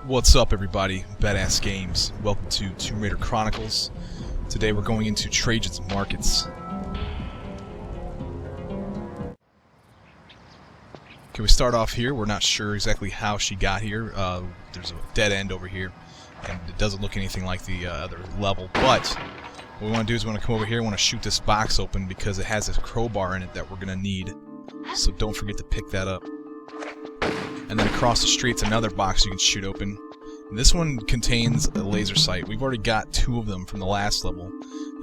What's up, everybody? Badass Games. Welcome to Tomb Raider Chronicles. Today we're going into Trajan's Markets. Okay, we start off here. We're not sure exactly how she got here. There's a dead end over here, and it doesn't look anything like the other level. But what we want to do is we want to come over here. We want to shoot this box open because it has a crowbar in it that we're going to need. So don't forget to pick that up. And then across the street's another box you can shoot open. And this one contains a laser sight. We've already got 2 of them from the last level.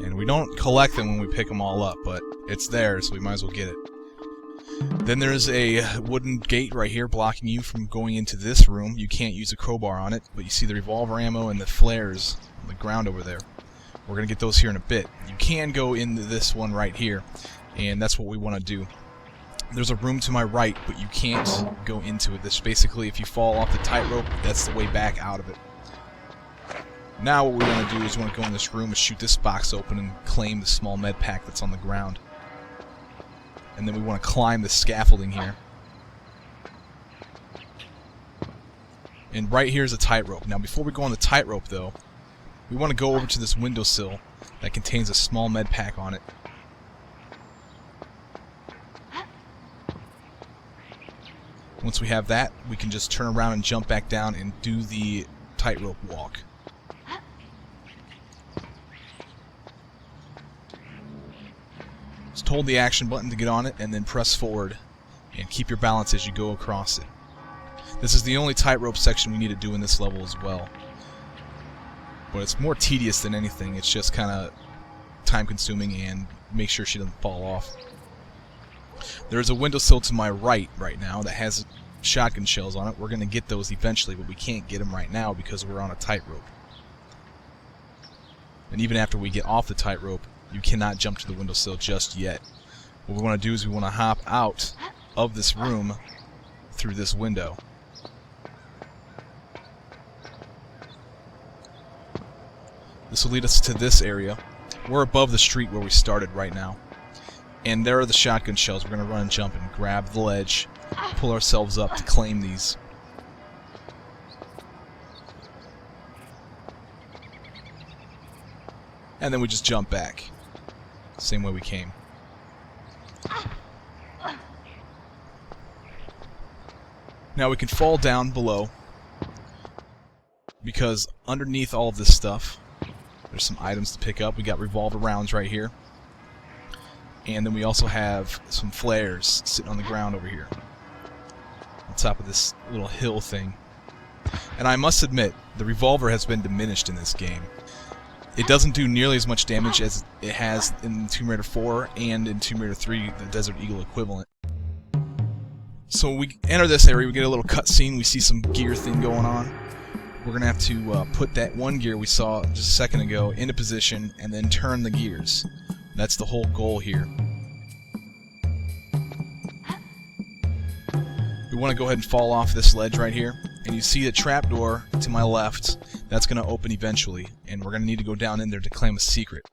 And we don't collect them when we pick them all up, but it's there, so we might as well get it. Then there's a wooden gate right here blocking you from going into this room. You can't use a crowbar on it, but you see the revolver ammo and the flares on the ground over there. We're going to get those here in a bit. You can go into this one right here, and that's what we want to do. There's a room to my right, but you can't go into it. This basically, if you fall off the tightrope, that's the way back out of it. Now what we want to do is we want to go in this room and shoot this box open and claim the small med pack that's on the ground. And then we want to climb the scaffolding here. And right here is a tightrope. Now before we go on the tightrope though, we want to go over to this windowsill that contains a small med pack on it. Once we have that, we can just turn around and jump back down and do the tightrope walk. Just hold the action button to get on it and then press forward and keep your balance as you go across it. This is the only tightrope section we need to do in this level as well. But it's more tedious than anything. It's just kind of time consuming and make sure she doesn't fall off. There's a windowsill to my right now that has shotgun shells on it. We're going to get those eventually, but we can't get them right now because we're on a tightrope. And even after we get off the tightrope, you cannot jump to the windowsill just yet. What we want to do is we want to hop out of this room through this window. This will lead us to this area. We're above the street where we started right now. And there are the shotgun shells. We're going to run and jump and grab the ledge, pull ourselves up to claim these. And then we just jump back. Same way we came. Now we can fall down below because underneath all of this stuff, there's some items to pick up. We got revolver rounds right here. And then we also have some flares sitting on the ground over here, on top of this little hill thing. And I must admit, the revolver has been diminished in this game. It doesn't do nearly as much damage as it has in Tomb Raider 4 and in Tomb Raider 3, the Desert Eagle equivalent. So we enter this area, we get a little cutscene, we see some gear thing going on. We're going to have to put that one gear we saw just a second ago into position and then turn the gears. That's the whole goal here. We want to go ahead and fall off this ledge right here. And you see the trapdoor to my left. That's going to open eventually. And we're going to need to go down in there to claim a secret.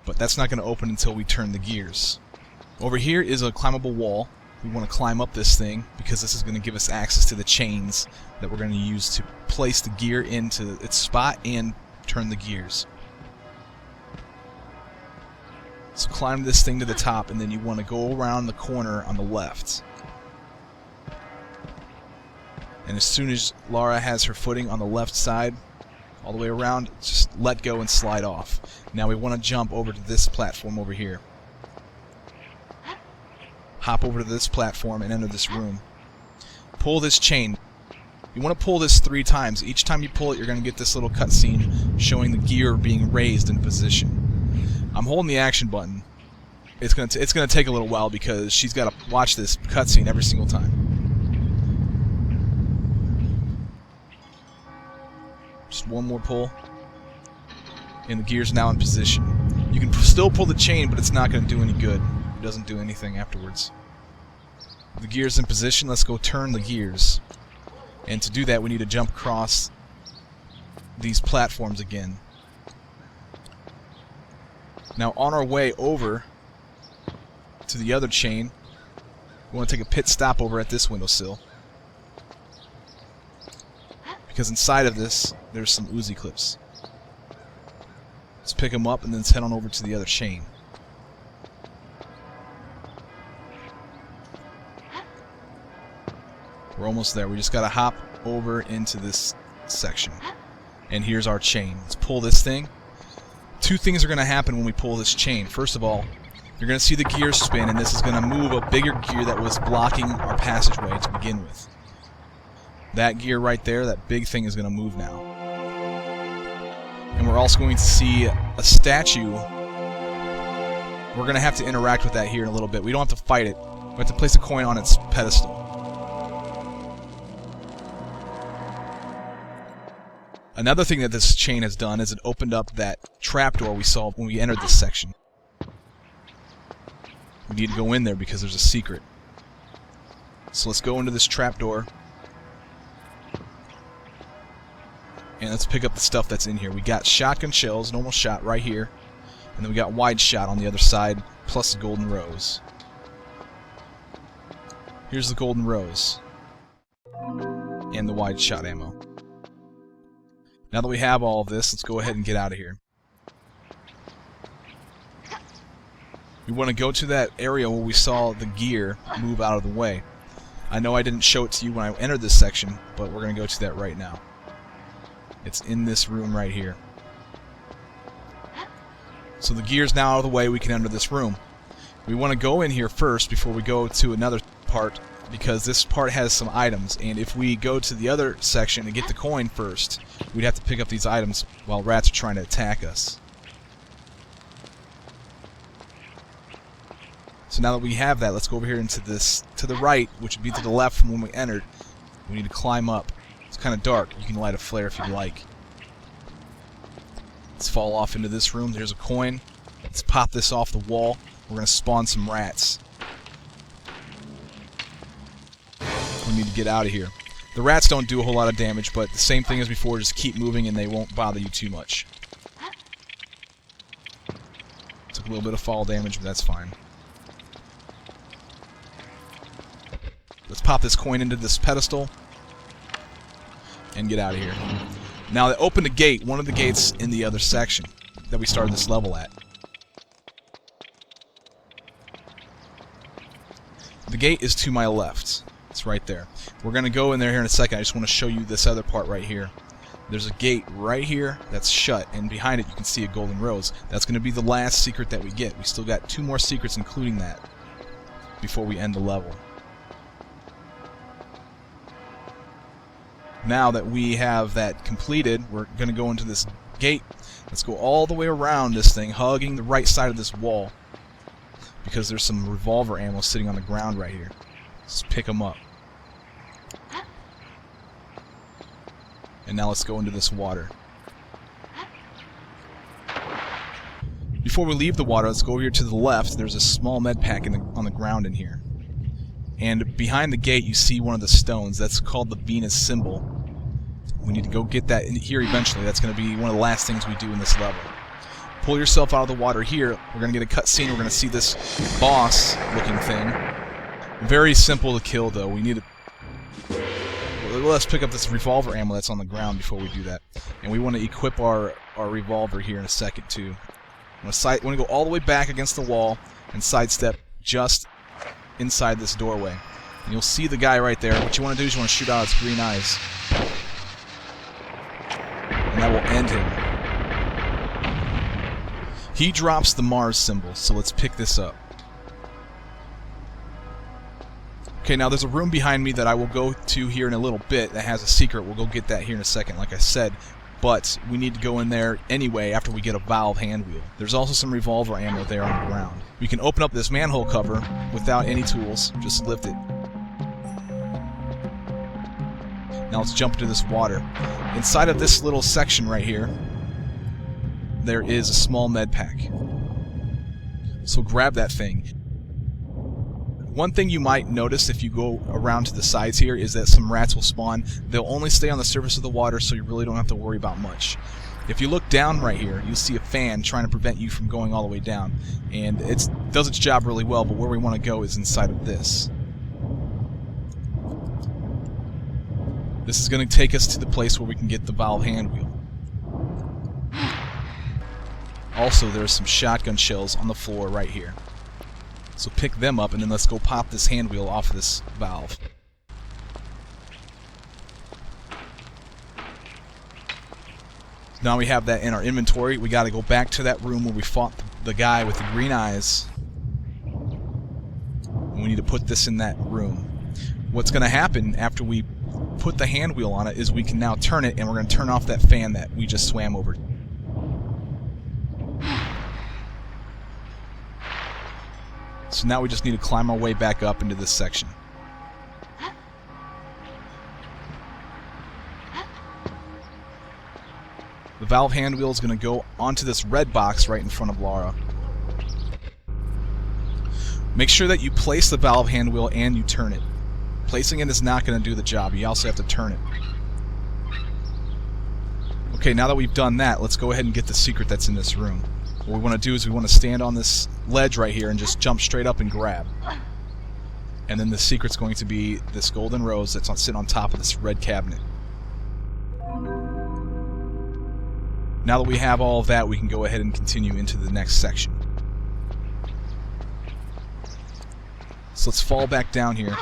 But that's not going to open until we turn the gears. Over here is a climbable wall. We want to climb up this thing because this is going to give us access to the chains that we're going to use to place the gear into its spot and turn the gears. So climb this thing to the top, and then you want to go around the corner on the left. And as soon as Lara has her footing on the left side, all the way around, just let go and slide off. Now we want to jump over to this platform over here. Hop over to this platform and enter this room. Pull this chain. You want to pull this 3 times. Each time you pull it, you're going to get this little cutscene showing the gear being raised in position. I'm holding the action button. It's gonna take a little while because she's got to watch this cutscene every single time. Just one more pull, and the gear's now in position. You can still pull the chain, but it's not going to do any good. It doesn't do anything afterwards. The gear's in position. Let's go turn the gears. And to do that, we need to jump across these platforms again. Now on our way over to the other chain, we want to take a pit stop over at this windowsill. because inside of this, there's some Uzi clips. Let's pick them up and then let's head on over to the other chain. We're almost there. We just gotta hop over into this section. And here's our chain. Let's pull this thing. Two things are gonna happen when we pull this chain. First of all, you're gonna see the gears spin, and this is gonna move a bigger gear that was blocking our passageway to begin with. That gear right there, that big thing, is gonna move now. And we're also going to see a statue. We're gonna have to interact with that here in a little bit. We don't have to fight it. We have to place a coin on its pedestal. Another thing that this chain has done is it opened up that trapdoor we saw when we entered this section. We need to go in there because there's a secret. So let's go into this trapdoor. And let's pick up the stuff that's in here. We got shotgun shells, normal shot right here. And then we got wide shot on the other side, plus the golden rose. Here's the golden rose. And the wide shot ammo. Now that we have all of this, let's go ahead and get out of here. We want to go to that area where we saw the gear move out of the way. I know I didn't show it to you when I entered this section, but we're going to go to that right now. It's in this room right here. So the gear's now out of the way, we can enter this room. We want to go in here first before we go to another part, because this part has some items, and if we go to the other section and get the coin first, we'd have to pick up these items while rats are trying to attack us. So now that we have that, let's go over here into this, to the right, which would be to the left from when we entered. We need to climb up. It's kind of dark. You can light a flare if you'd like. Let's fall off into this room. There's a coin. Let's pop this off the wall. We're going to spawn some rats. We need to get out of here. The rats don't do a whole lot of damage, but the same thing as before, just keep moving and they won't bother you too much. Took a little bit of fall damage, but that's fine. Let's pop this coin into this pedestal and get out of here. Now they opened a gate, one of the gates in the other section that we started this level at. The gate is to my left. It's right there. We're going to go in there here in a second. I just want to show you this other part right here. There's a gate right here that's shut, and behind it you can see a golden rose. That's going to be the last secret that we get. We still got 2 more secrets, including that, before we end the level. Now that we have that completed, we're going to go into this gate. Let's go all the way around this thing, hugging the right side of this wall, because there's some revolver ammo sitting on the ground right here. Let's pick them up. And now let's go into this water. Before we leave the water, let's go over here to the left. There's a small med pack on the ground in here. And behind the gate you see one of the stones. That's called the Venus symbol. We need to go get that in here eventually. That's going to be one of the last things we do in this level. Pull yourself out of the water here. We're going to get a cutscene. We're going to see this boss-looking thing. Very simple to kill, though. We need to... Let's pick up this revolver ammo that's on the ground before we do that. And we want to equip our revolver here in a second, too. I want to go all the way back against the wall and sidestep just inside this doorway. And you'll see the guy right there. What you want to do is you want to shoot out its green eyes. And that will end him. He drops the Mars symbol, so let's pick this up. Okay, now there's a room behind me that I will go to here in a little bit that has a secret. We'll go get that here in a second, like I said. But we need to go in there anyway after we get a valve hand wheel. There's also some revolver ammo there on the ground. We can open up this manhole cover without any tools. Just lift it. Now let's jump into this water. Inside of this little section right here, there is a small med pack. So grab that thing. One thing you might notice if you go around to the sides here is that some rats will spawn. They'll only stay on the surface of the water, so you really don't have to worry about much. If you look down right here, you'll see a fan trying to prevent you from going all the way down. And it does its job really well, but where we want to go is inside of this. This is going to take us to the place where we can get the valve hand wheel. Also, there's some shotgun shells on the floor right here. So pick them up, and then let's go pop this hand wheel off of this valve. Now we have that in our inventory. We got to go back to that room where we fought the guy with the green eyes. And we need to put this in that room. What's going to happen after we put the hand wheel on it is we can now turn it, and we're going to turn off that fan that we just swam over. So now we just need to climb our way back up into this section. The valve hand wheel is going to go onto this red box right in front of Laura. Make sure that you place the valve hand wheel and you turn it. Placing it is not going to do the job. You also have to turn it. Okay, now that we've done that, let's go ahead and get the secret that's in this room. What we want to do is we want to stand on this ledge right here and just jump straight up and grab. And then the secret's going to be this golden rose that's sitting on top of this red cabinet. Now that we have all of that, we can go ahead and continue into the next section. So let's fall back down here.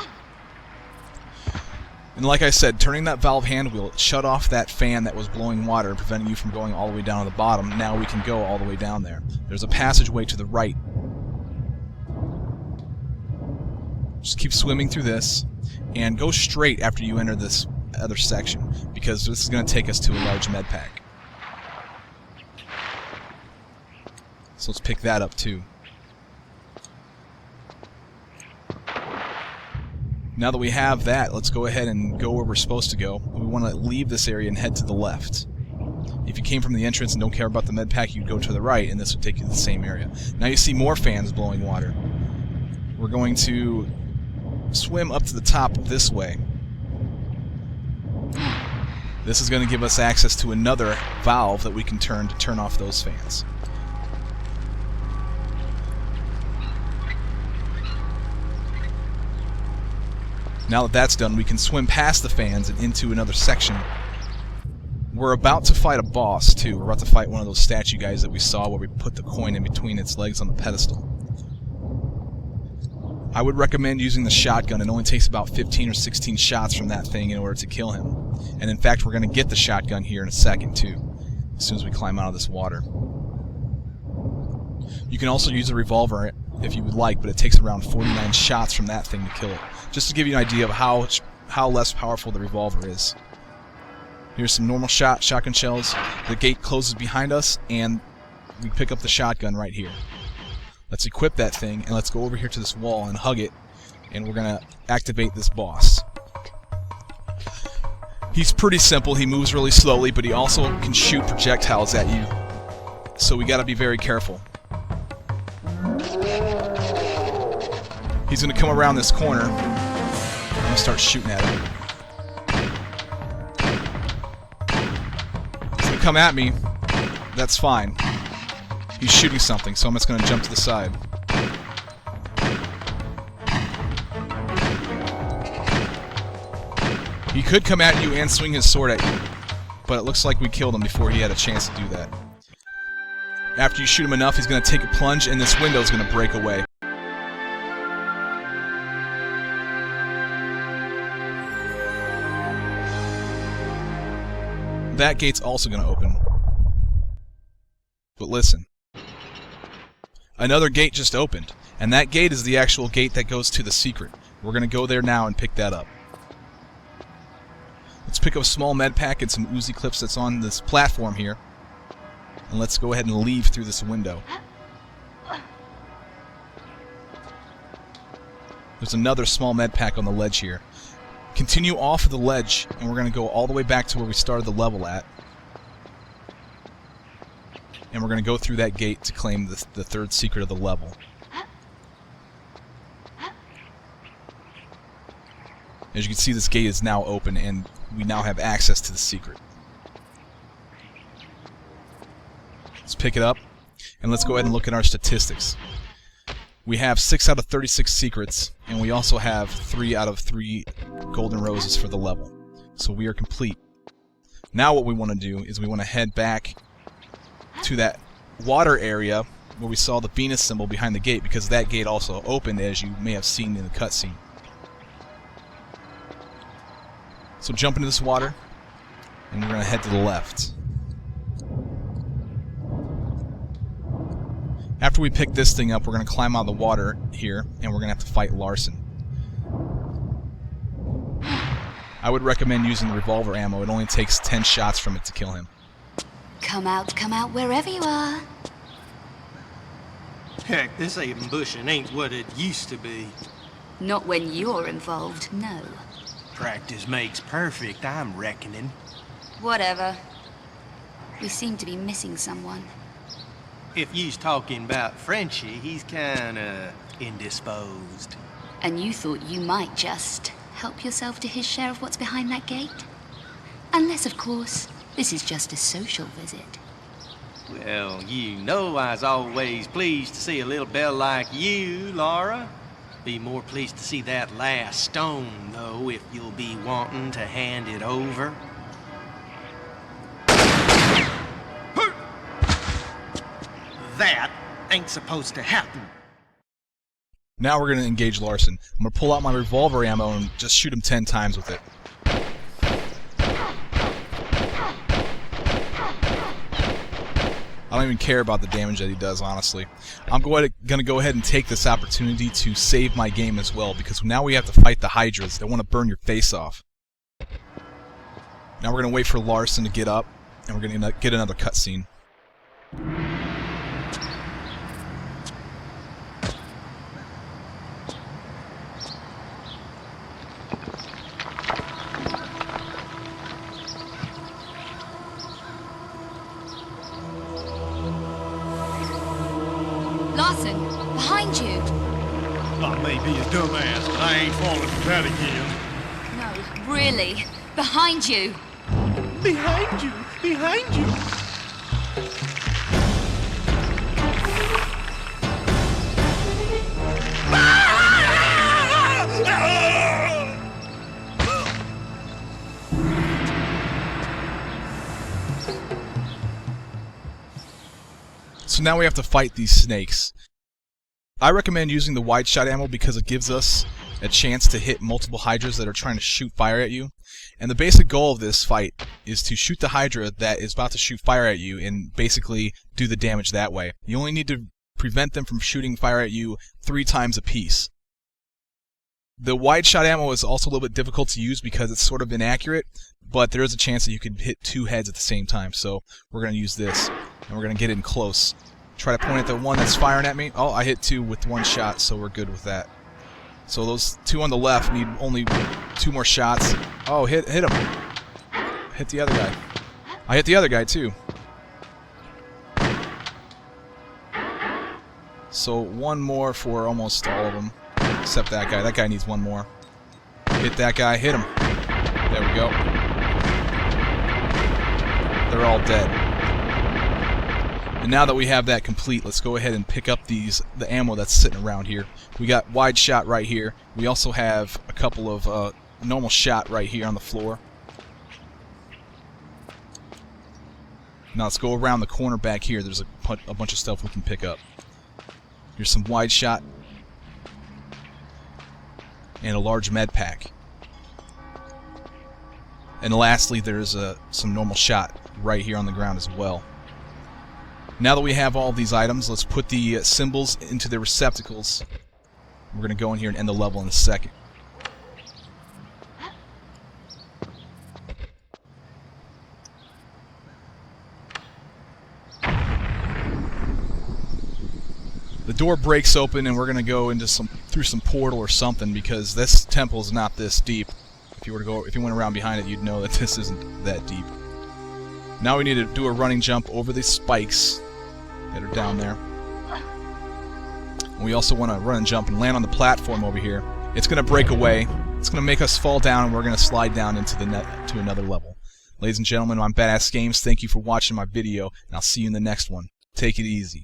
And like I said, turning that valve hand wheel shut off that fan that was blowing water, preventing you from going all the way down to the bottom. Now we can go all the way down there. There's a passageway to the right. Just keep swimming through this, and go straight after you enter this other section, because this is going to take us to a large med pack. So let's pick that up too. Now that we have that, let's go ahead and go where we're supposed to go. We want to leave this area and head to the left. If you came from the entrance and don't care about the med pack, you'd go to the right, and this would take you to the same area. Now you see more fans blowing water. We're going to swim up to the top this way. This is going to give us access to another valve that we can turn to turn off those fans. Now that that's done, we can swim past the fans and into another section. We're about to fight a boss, too. We're about to fight one of those statue guys that we saw where we put the coin in between its legs on the pedestal. I would recommend using the shotgun. It only takes about 15 or 16 shots from that thing in order to kill him. And in fact, we're going to get the shotgun here in a second, too, as soon as we climb out of this water. You can also use a revolver if you would like, but it takes around 49 shots from that thing to kill it. Just to give you an idea of how less powerful the revolver is. Here's some normal shotgun shells. The gate closes behind us, and we pick up the shotgun right here. Let's equip that thing, and let's go over here to this wall and hug it, and we're going to activate this boss. He's pretty simple. He moves really slowly, but he also can shoot projectiles at you, so we got to be very careful. He's going to come around this corner. I'm going to start shooting at him. He's going to come at me. That's fine. He's shooting something, so I'm just going to jump to the side. He could come at you and swing his sword at you, but it looks like we killed him before he had a chance to do that. After you shoot him enough, he's going to take a plunge, and this window is going to break away. That gate's also going to open. But listen. Another gate just opened, and that gate is the actual gate that goes to the secret. We're going to go there now and pick that up. Let's pick up a small med pack and some Uzi clips that's on this platform here. And let's go ahead and leave through this window. There's another small med pack on the ledge here. Continue off of the ledge, and we're going to go all the way back to where we started the level at. And we're going to go through that gate to claim the third secret of the level. As you can see, this gate is now open, and we now have access to the secret. Let's pick it up, and let's go ahead and look at our statistics. We have 6 out of 36 secrets, and we also have 3 out of 3 golden roses for the level. So we are complete. Now what we want to do is we want to head back to that water area where we saw the Venus symbol behind the gate, because that gate also opened, as you may have seen in the cutscene. So jump into this water, and we're going to head to the left. After we pick this thing up, we're going to climb out of the water here, and we're going to have to fight Larson. I would recommend using the revolver ammo. It only takes 10 shots from it to kill him. Come out, wherever you are. Heck, this ambushing ain't what it used to be. Not when you're involved, no. Practice makes perfect, I'm reckoning. Whatever. We seem to be missing someone. If you's talking about Frenchie, he's kinda indisposed. And you thought you might just help yourself to his share of what's behind that gate? Unless, of course, this is just a social visit. Well, you know I's always pleased to see a little belle like you, Laura. Be more pleased to see that last stone, though, if you'll be wanting to hand it over. That ain't supposed to happen. Now we're going to engage Larson. I'm going to pull out my revolver ammo and just shoot him 10 times with it. I don't even care about the damage that he does, honestly. I'm going to go ahead and take this opportunity to save my game as well, because now we have to fight the Hydras that want to burn your face off. Now we're going to wait for Larson to get up, and we're going to get another cutscene. Larson, behind you! I may be a dumbass, but I ain't falling for that again. No, really. Behind you! Behind you! Behind you! So now we have to fight these snakes. I recommend using the wide shot ammo because it gives us a chance to hit multiple Hydras that are trying to shoot fire at you. And the basic goal of this fight is to shoot the Hydra that is about to shoot fire at you and basically do the damage that way. You only need to prevent them from shooting fire at you 3 times a piece. The wide shot ammo is also a little bit difficult to use because it's sort of inaccurate, but there is a chance that you could hit 2 heads at the same time. So we're going to use this, and we're going to get in close. Try to point at the one that's firing at me. Oh, I hit 2 with 1 shot, so we're good with that. So those 2 on the left need only 2 more shots. Oh, hit him. Hit the other guy. I hit the other guy too. So 1 more for almost all of them, except that guy. That guy needs 1 more. Hit that guy. Hit him. There we go. They're all dead. And now that we have that complete, let's go ahead and pick up the ammo that's sitting around here. We got wide shot right here. We also have a couple of normal shot right here on the floor. Now let's go around the corner back here. There's a bunch of stuff we can pick up. Here's some wide shot and a large med pack. And lastly, there's some normal shot right here on the ground as well. Now that we have all these items, let's put the symbols into their receptacles. We're going to go in here and end the level in a second. The door breaks open and we're going to go into through some portal or something, because this temple is not this deep. If you went around behind it, you'd know that this isn't that deep. Now we need to do a running jump over these spikes that are down there. And we also want to run and jump and land on the platform over here. It's going to break away. It's going to make us fall down, and we're going to slide down into to another level. Ladies and gentlemen, I'm Badass Games. Thank you for watching my video, and I'll see you in the next one. Take it easy.